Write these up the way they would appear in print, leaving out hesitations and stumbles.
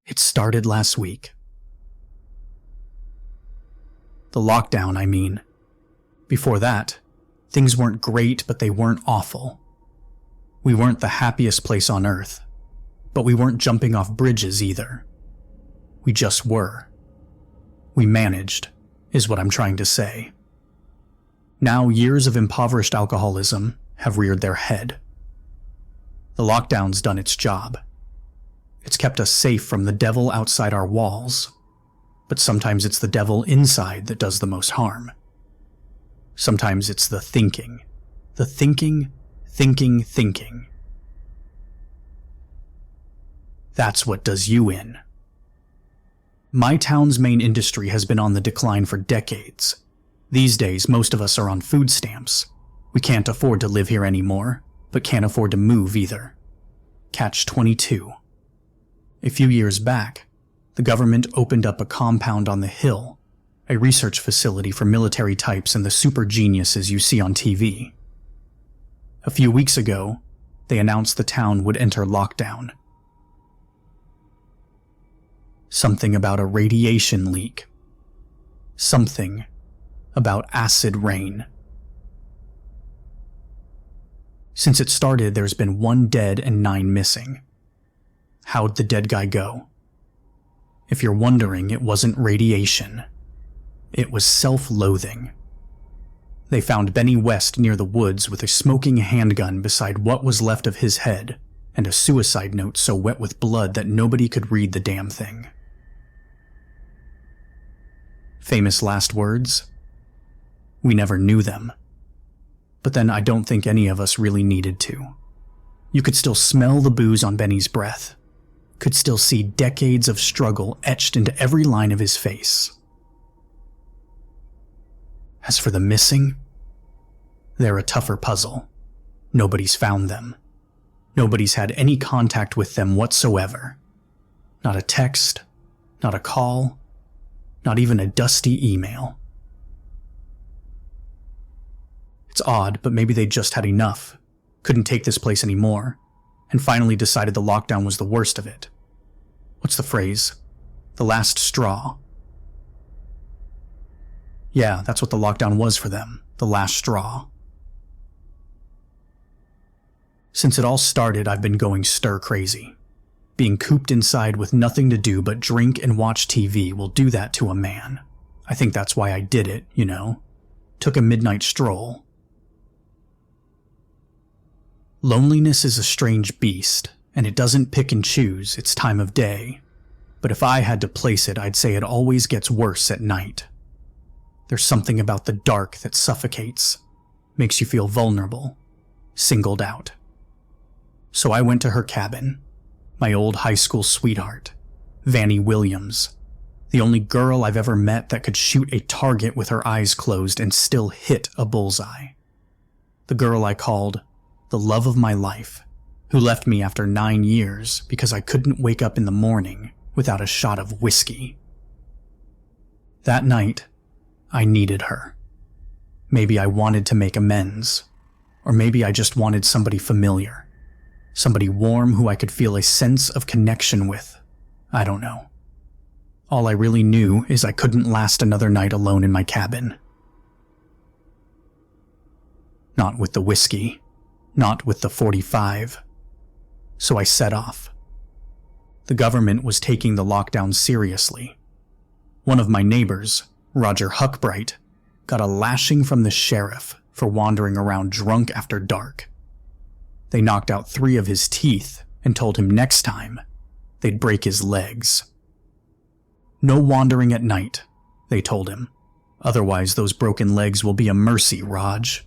It started last week. The lockdown, I mean. Before that, things weren't great, but they weren't awful. We weren't the happiest place on earth, but we weren't jumping off bridges either. We just were. We managed, is what I'm trying to say. Now, years of impoverished alcoholism have reared their head. The lockdown's done its job. It's kept us safe from the devil outside our walls, but sometimes it's the devil inside that does the most harm. Sometimes it's the thinking. The thinking. That's what does you in. My town's main industry has been on the decline for decades. These days, most of us are on food stamps. We can't afford to live here anymore, but can't afford to move either. Catch-22. A few years back, the government opened up a compound on the hill, a research facility for military types and the super geniuses you see on TV. A few weeks ago, they announced the town would enter lockdown. Something about a radiation leak. Something about acid rain. Since it started, there's been 1 dead and 9 missing. How'd the dead guy go? If you're wondering, it wasn't radiation. It was self-loathing. They found Benny West near the woods with a smoking handgun beside what was left of his head, and a suicide note so wet with blood that nobody could read the damn thing. Famous last words? We never knew them. But then I don't think any of us really needed to. You could still smell the booze on Benny's breath. Could still see decades of struggle etched into every line of his face. As for the missing, they're a tougher puzzle. Nobody's found them. Nobody's had any contact with them whatsoever. Not a text, not a call, not even a dusty email. It's odd, but maybe they just had enough, couldn't take this place anymore, and finally decided the lockdown was the worst of it. What's the phrase? The last straw. Yeah, that's what the lockdown was for them, the last straw. Since it all started, I've been going stir-crazy. Being cooped inside with nothing to do but drink and watch TV will do that to a man. I think that's why I did it, you know. Took a midnight stroll. Loneliness is a strange beast, and it doesn't pick and choose its time of day. But if I had to place it, I'd say it always gets worse at night. There's something about the dark that suffocates, makes you feel vulnerable, singled out. So I went to her cabin, my old high school sweetheart, Vannie Williams, the only girl I've ever met that could shoot a target with her eyes closed and still hit a bullseye. The girl I called the love of my life, who left me after 9 years because I couldn't wake up in the morning without a shot of whiskey. That night, I needed her. Maybe I wanted to make amends, or maybe I just wanted somebody familiar, somebody warm who I could feel a sense of connection with. I don't know. All I really knew is I couldn't last another night alone in my cabin. Not with the whiskey. Not with the 45. So I set off. The government was taking the lockdown seriously. One of my neighbors, Roger Huckbright, got a lashing from the sheriff for wandering around drunk after dark. They knocked out 3 of his teeth and told him next time they'd break his legs. No wandering at night, they told him. Otherwise those broken legs will be a mercy, Raj.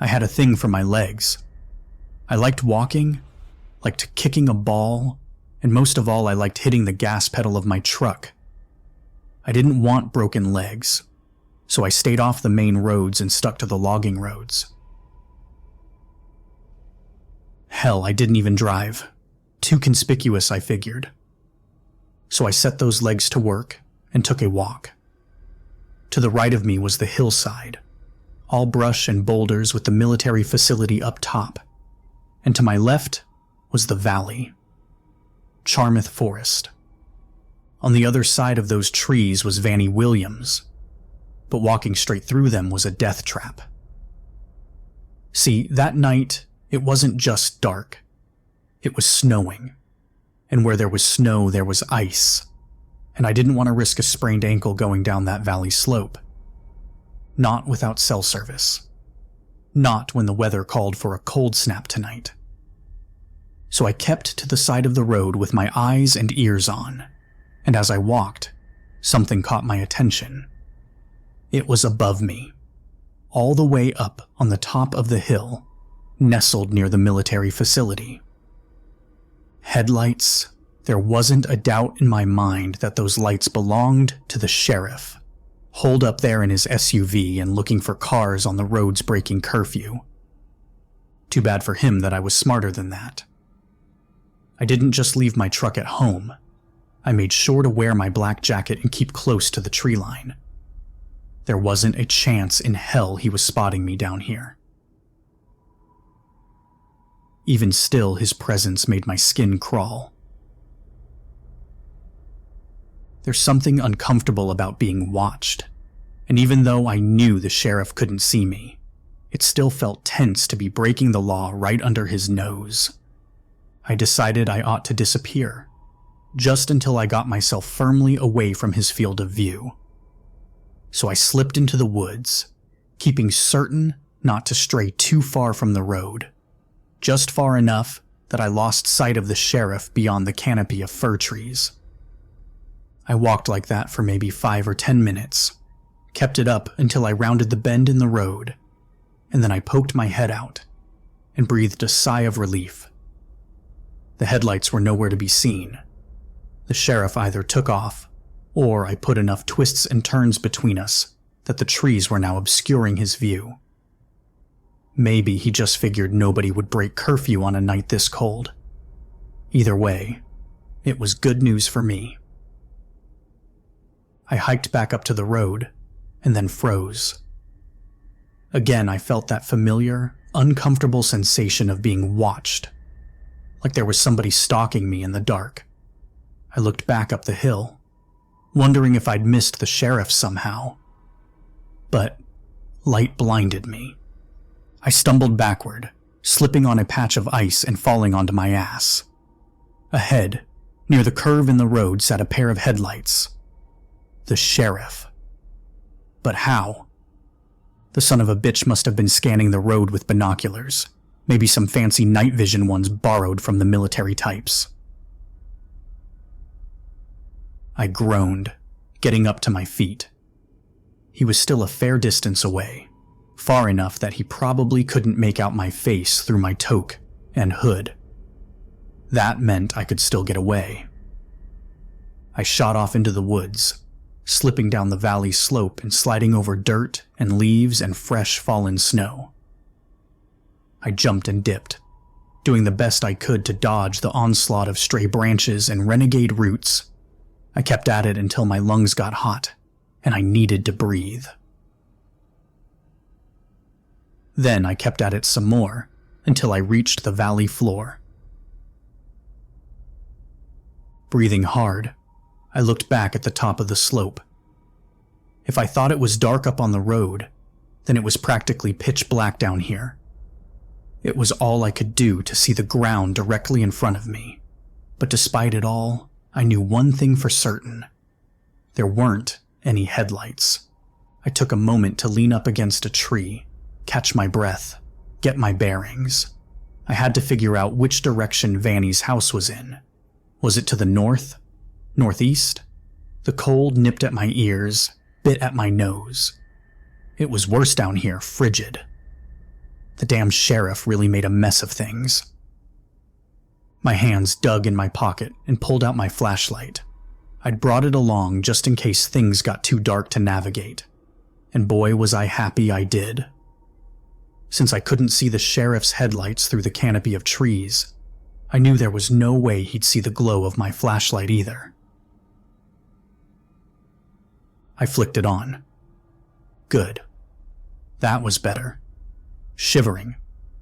I had a thing for my legs. I liked walking, liked kicking a ball, and most of all I liked hitting the gas pedal of my truck. I didn't want broken legs, so I stayed off the main roads and stuck to the logging roads. Hell, I didn't even drive. Too conspicuous, I figured. So I set those legs to work and took a walk. To the right of me was the hillside, all brush and boulders with the military facility up top, and to my left was the valley. Charmouth Forest. On the other side of those trees was Vanny Williams, but walking straight through them was a death trap. See, that night, it wasn't just dark. It was snowing. And where there was snow, there was ice. And I didn't want to risk a sprained ankle going down that valley slope. Not without cell service. Not when the weather called for a cold snap tonight. So I kept to the side of the road with my eyes and ears on, and as I walked, something caught my attention. It was above me, all the way up on the top of the hill, nestled near the military facility. Headlights. There wasn't a doubt in my mind that those lights belonged to the sheriff, holed up there in his SUV and looking for cars on the roads breaking curfew. Too bad for him that I was smarter than that. I didn't just leave my truck at home. I made sure to wear my black jacket and keep close to the tree line. There wasn't a chance in hell he was spotting me down here. Even still, his presence made my skin crawl. There's something uncomfortable about being watched, and even though I knew the sheriff couldn't see me, it still felt tense to be breaking the law right under his nose. I decided I ought to disappear, just until I got myself firmly away from his field of view. So I slipped into the woods, keeping certain not to stray too far from the road, just far enough that I lost sight of the sheriff beyond the canopy of fir trees. I walked like that for maybe 5 or 10 minutes, kept it up until I rounded the bend in the road, and then I poked my head out and breathed a sigh of relief. The headlights were nowhere to be seen. The sheriff either took off, or I put enough twists and turns between us that the trees were now obscuring his view. Maybe he just figured nobody would break curfew on a night this cold. Either way, it was good news for me. I hiked back up to the road, and then froze. Again, I felt that familiar, uncomfortable sensation of being watched, like there was somebody stalking me in the dark. I looked back up the hill, wondering if I'd missed the sheriff somehow. But light blinded me. I stumbled backward, slipping on a patch of ice and falling onto my ass. Ahead, near the curve in the road, sat a pair of headlights. The sheriff. But how? The son of a bitch must have been scanning the road with binoculars, maybe some fancy night vision ones borrowed from the military types. I groaned, getting up to my feet. He was still a fair distance away, far enough that he probably couldn't make out my face through my toque and hood. That meant I could still get away. I shot off into the woods, slipping down the valley slope and sliding over dirt and leaves and fresh fallen snow. I jumped and dipped, doing the best I could to dodge the onslaught of stray branches and renegade roots. I kept at it until my lungs got hot, and I needed to breathe. Then I kept at it some more, until I reached the valley floor. Breathing hard, I looked back at the top of the slope. If I thought it was dark up on the road, then it was practically pitch black down here. It was all I could do to see the ground directly in front of me, but despite it all, I knew one thing for certain. There weren't any headlights. I took a moment to lean up against a tree, catch my breath, get my bearings. I had to figure out which direction Vanny's house was in. Was it to the north? Northeast? The cold nipped at my ears, bit at my nose. It was worse down here, frigid. The damn sheriff really made a mess of things. My hands dug in my pocket and pulled out my flashlight. I'd brought it along just in case things got too dark to navigate. And boy was I happy I did. Since I couldn't see the sheriff's headlights through the canopy of trees, I knew there was no way he'd see the glow of my flashlight either. I flicked it on. Good. That was better. Shivering,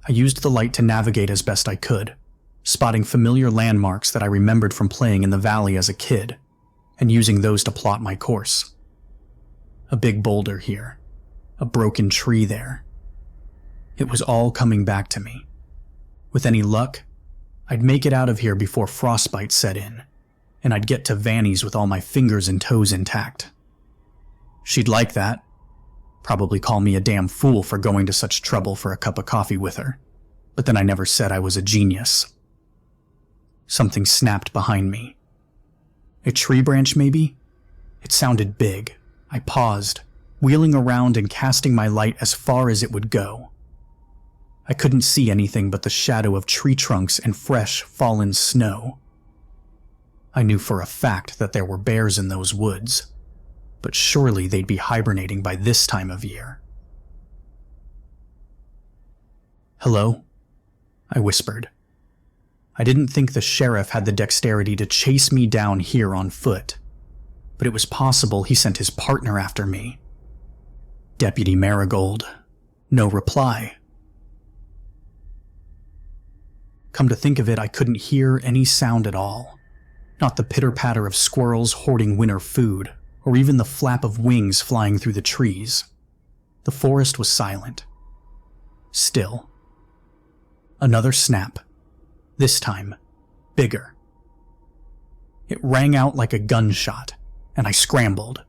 I used the light to navigate as best I could, spotting familiar landmarks that I remembered from playing in the valley as a kid, and using those to plot my course. A big boulder here, a broken tree there. It was all coming back to me. With any luck, I'd make it out of here before frostbite set in, and I'd get to Vanny's with all my fingers and toes intact. She'd like that. Probably call me a damn fool for going to such trouble for a cup of coffee with her, but then I never said I was a genius. Something snapped behind me. A tree branch, maybe? It sounded big. I paused, wheeling around and casting my light as far as it would go. I couldn't see anything but the shadow of tree trunks and fresh, fallen snow. I knew for a fact that there were bears in those woods, but surely they'd be hibernating by this time of year. "Hello?" I whispered. I didn't think the sheriff had the dexterity to chase me down here on foot, but it was possible he sent his partner after me. Deputy Marigold. No reply. Come to think of it, I couldn't hear any sound at all. Not the pitter-patter of squirrels hoarding winter food, or even the flap of wings flying through the trees. The forest was silent. Still. Another snap. This time, bigger. It rang out like a gunshot, and I scrambled,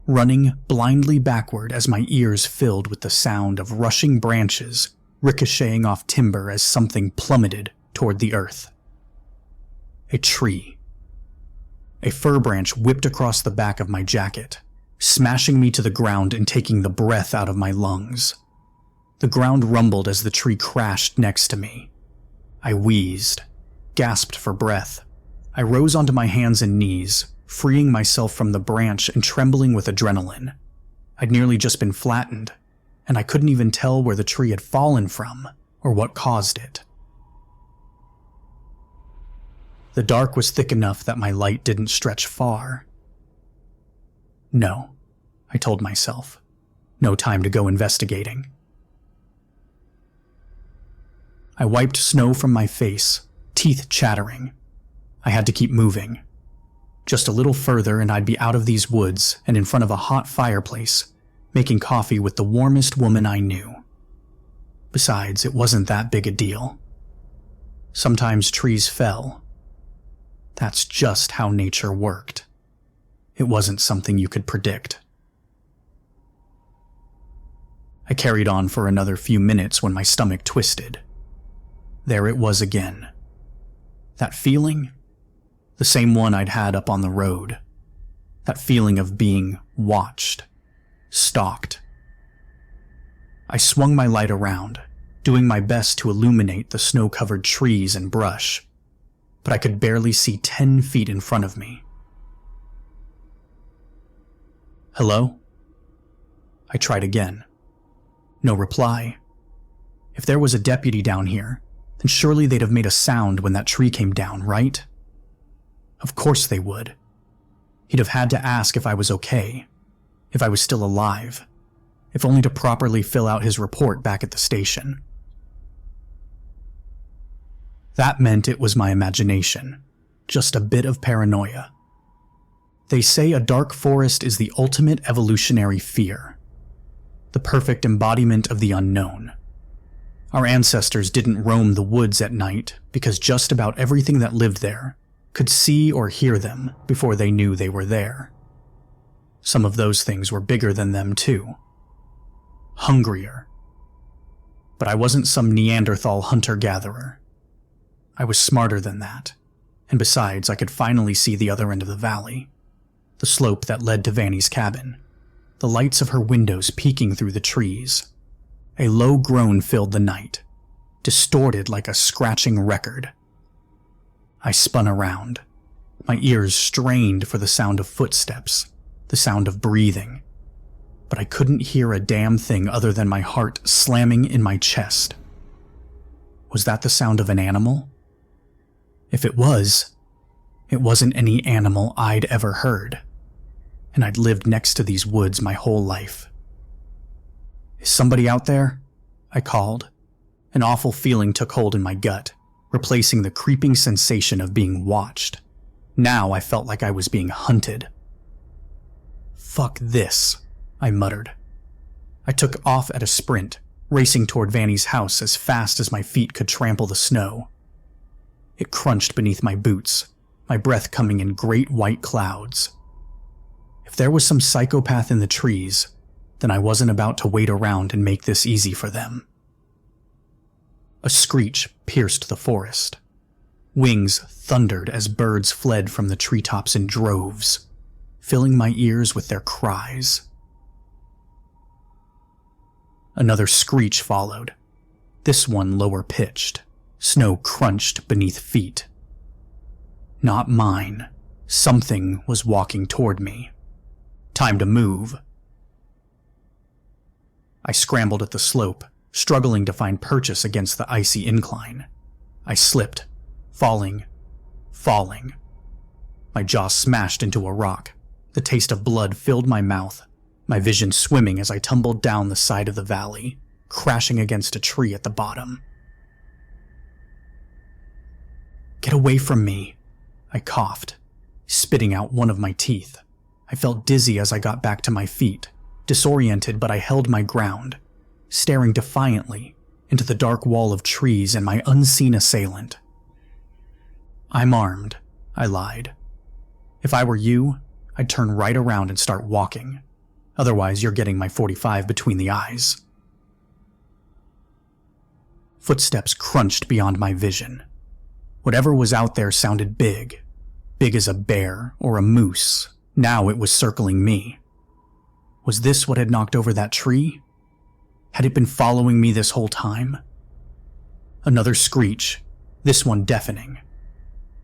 running blindly backward as my ears filled with the sound of rushing branches ricocheting off timber as something plummeted toward the earth. A tree. A fir branch whipped across the back of my jacket, smashing me to the ground and taking the breath out of my lungs. The ground rumbled as the tree crashed next to me. I wheezed, gasped for breath. I rose onto my hands and knees, freeing myself from the branch and trembling with adrenaline. I'd nearly just been flattened, and I couldn't even tell where the tree had fallen from or what caused it. The dark was thick enough that my light didn't stretch far. No, I told myself. No time to go investigating. I wiped snow from my face, teeth chattering. I had to keep moving. Just a little further and I'd be out of these woods and in front of a hot fireplace, making coffee with the warmest woman I knew. Besides, it wasn't that big a deal. Sometimes trees fell. That's just how nature worked. It wasn't something you could predict. I carried on for another few minutes when my stomach twisted. There it was again. That feeling? The same one I'd had up on the road. That feeling of being watched, stalked. I swung my light around, doing my best to illuminate the snow-covered trees and brush, but I could barely see 10 feet in front of me. "Hello?" I tried again. No reply. If there was a deputy down here, then surely they'd have made a sound when that tree came down, right? Of course they would. He'd have had to ask if I was okay, if I was still alive, if only to properly fill out his report back at the station. That meant it was my imagination, just a bit of paranoia. They say a dark forest is the ultimate evolutionary fear, the perfect embodiment of the unknown. Our ancestors didn't roam the woods at night because just about everything that lived there could see or hear them before they knew they were there. Some of those things were bigger than them too. Hungrier. But I wasn't some Neanderthal hunter-gatherer. I was smarter than that, and besides, I could finally see the other end of the valley, the slope that led to Vanny's cabin, the lights of her windows peeking through the trees. A low groan filled the night, distorted like a scratching record. I spun around, my ears strained for the sound of footsteps, the sound of breathing, but I couldn't hear a damn thing other than my heart slamming in my chest. Was that the sound of an animal? If it was, it wasn't any animal I'd ever heard, and I'd lived next to these woods my whole life. "Is somebody out there?" I called. An awful feeling took hold in my gut, replacing the creeping sensation of being watched. Now I felt like I was being hunted. "Fuck this," I muttered. I took off at a sprint, racing toward Vanny's house as fast as my feet could trample the snow. It crunched beneath my boots, my breath coming in great white clouds. If there was some psychopath in the trees, then I wasn't about to wait around and make this easy for them. A screech pierced the forest. Wings thundered as birds fled from the treetops in droves, filling my ears with their cries. Another screech followed, this one lower pitched. Snow crunched beneath feet. Not mine. Something was walking toward me. Time to move. I scrambled at the slope, struggling to find purchase against the icy incline. I slipped, falling. My jaw smashed into a rock. The taste of blood filled my mouth, my vision swimming as I tumbled down the side of the valley, crashing against a tree at the bottom. "Get away from me," I coughed, spitting out one of my teeth. I felt dizzy as I got back to my feet, disoriented, but I held my ground, staring defiantly into the dark wall of trees and my unseen assailant. "I'm armed," I lied. "If I were you, I'd turn right around and start walking. Otherwise, you're getting my .45 between the eyes." Footsteps crunched beyond my vision. Whatever was out there sounded big as a bear or a moose. Now it was circling me. Was this what had knocked over that tree? Had it been following me this whole time? Another screech, this one deafening.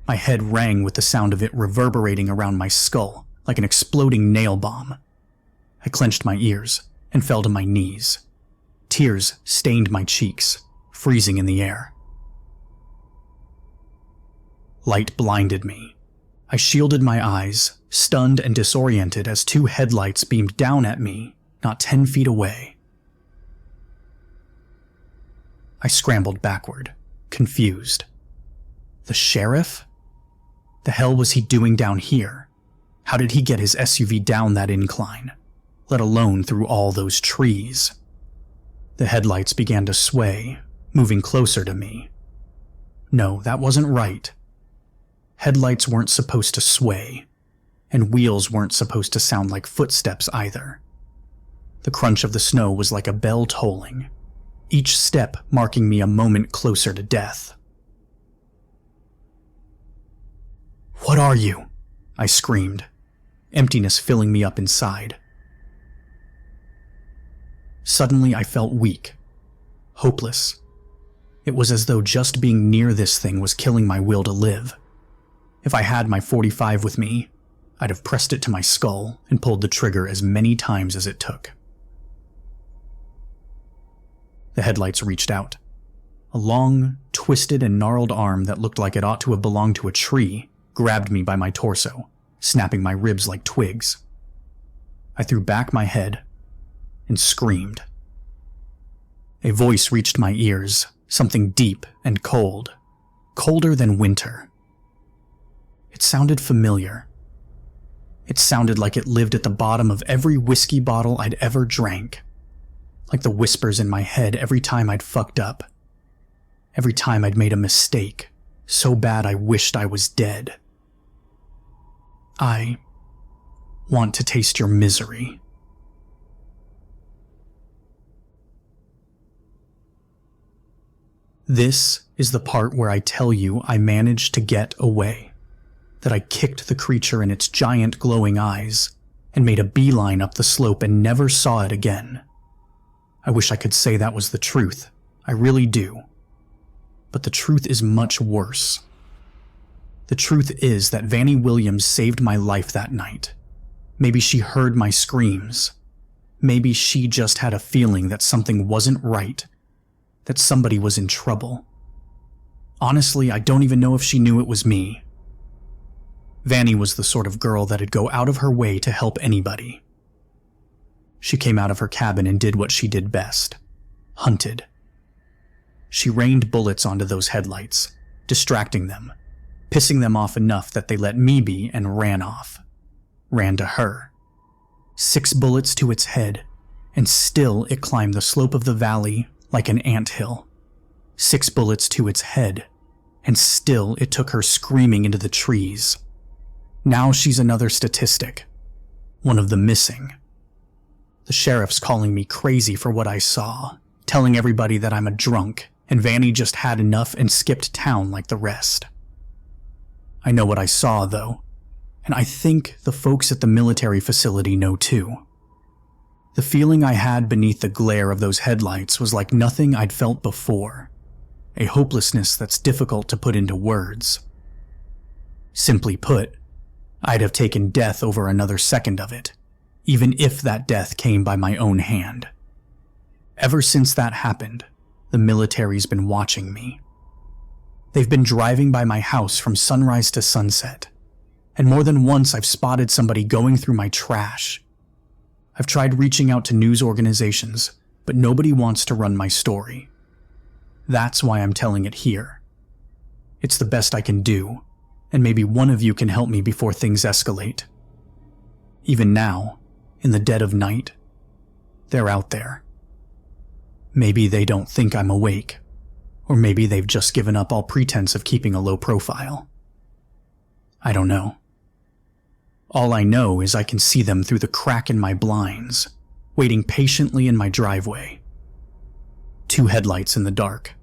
My head rang with the sound of it reverberating around my skull like an exploding nail bomb. I clenched my ears and fell to my knees. Tears stained my cheeks, freezing in the air. Light blinded me. I shielded my eyes, stunned and disoriented as two headlights beamed down at me, not 10 feet away. I scrambled backward, confused. The sheriff? The hell was he doing down here? How did he get his SUV down that incline, let alone through all those trees? The headlights began to sway, moving closer to me. No, that wasn't right. Headlights weren't supposed to sway, and wheels weren't supposed to sound like footsteps either. The crunch of the snow was like a bell tolling, each step marking me a moment closer to death. "What are you?" I screamed, emptiness filling me up inside. Suddenly I felt weak, hopeless. It was as though just being near this thing was killing my will to live. If I had my .45 with me, I'd have pressed it to my skull and pulled the trigger as many times as it took. The headlights reached out. A long, twisted and gnarled arm that looked like it ought to have belonged to a tree grabbed me by my torso, snapping my ribs like twigs. I threw back my head and screamed. A voice reached my ears, something deep and cold, colder than winter. It sounded familiar. It sounded like it lived at the bottom of every whiskey bottle I'd ever drank, like the whispers in my head every time I'd fucked up, every time I'd made a mistake so bad I wished I was dead. "I want to taste your misery." This is the part where I tell you I managed to get away, that I kicked the creature in its giant glowing eyes and made a beeline up the slope and never saw it again. I wish I could say that was the truth, I really do. But the truth is much worse. The truth is that Vanny Williams saved my life that night. Maybe she heard my screams. Maybe she just had a feeling that something wasn't right, that somebody was in trouble. Honestly, I don't even know if she knew it was me. Vanny was the sort of girl that'd go out of her way to help anybody. She came out of her cabin and did what she did best: hunted. She rained bullets onto those headlights, distracting them, pissing them off enough that they let me be and ran off. Ran to her. 6 bullets to its head, and still it climbed the slope of the valley like an anthill. 6 bullets to its head, and still it took her screaming into the trees. Now she's another statistic. One of the missing. The sheriff's calling me crazy for what I saw, telling everybody that I'm a drunk, and Vanny just had enough and skipped town like the rest. I know what I saw, though, and I think the folks at the military facility know too. The feeling I had beneath the glare of those headlights was like nothing I'd felt before, a hopelessness that's difficult to put into words. Simply put, I'd have taken death over another second of it, even if that death came by my own hand. Ever since that happened, the military's been watching me. They've been driving by my house from sunrise to sunset, and more than once I've spotted somebody going through my trash. I've tried reaching out to news organizations, but nobody wants to run my story. That's why I'm telling it here. It's the best I can do, and maybe one of you can help me before things escalate. Even now, in the dead of night, they're out there. Maybe they don't think I'm awake, or maybe they've just given up all pretense of keeping a low profile. I don't know. All I know is I can see them through the crack in my blinds, waiting patiently in my driveway. 2 headlights in the dark.